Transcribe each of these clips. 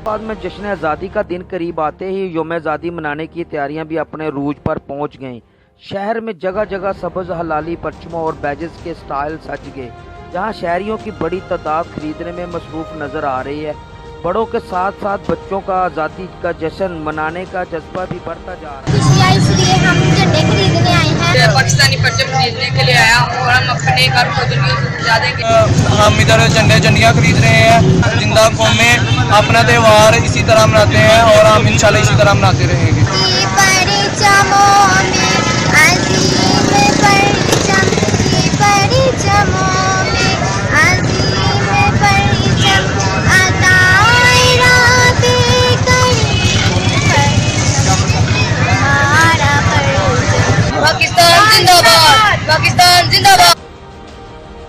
बाद में जश्न आज़ादी का दिन करीब आते ही यौम आज़ादी मनाने की तैयारियां भी अपने रूज पर पहुंच गईं। शहर में जगह जगह सब्ज़ हलाली परचमों और बैजेस के स्टाइल सज गए, जहां शहरियों की बड़ी तादाद खरीदने में मसरूफ नजर आ रही है। बड़ों के साथ साथ बच्चों का आज़ादी का जश्न मनाने का जज्बा भी बढ़ता जा रहा है। खुशियाँ इसलिए हम झंडे खरीदने आए हैं, पाकिस्तानी परचम खरीदने के लिए आया हूँ और हम अपने घर को सजा देंगे। हम इधर झंडियाँ खरीद रहे हैं। जिंदा कौमें अपना त्यौहार इसी तरह मनाते हैं और हम इंशाल्लाह इसी तरह मनाते रहेंगे। पाकिस्तान जिंदाबाद, पाकिस्तान जिंदाबाद।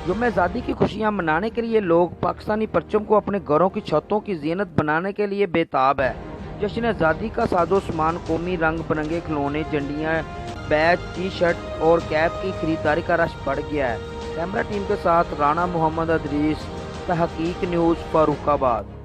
यौम आज़ादी की खुशियां मनाने के लिए लोग पाकिस्तानी परचम को अपने घरों की छतों की जीनत बनाने के लिए बेताब है। जश्न आज़ादी का साजो सामान, कौमी रंग बिरंगे खिलौने, झंडियाँ, बैज, टी शर्ट और कैप की खरीदारी का रश बढ़ गया है। कैमरा टीम के साथ राणा मोहम्मद अदरीस, तहकीक न्यूज़, फारुखाबाद।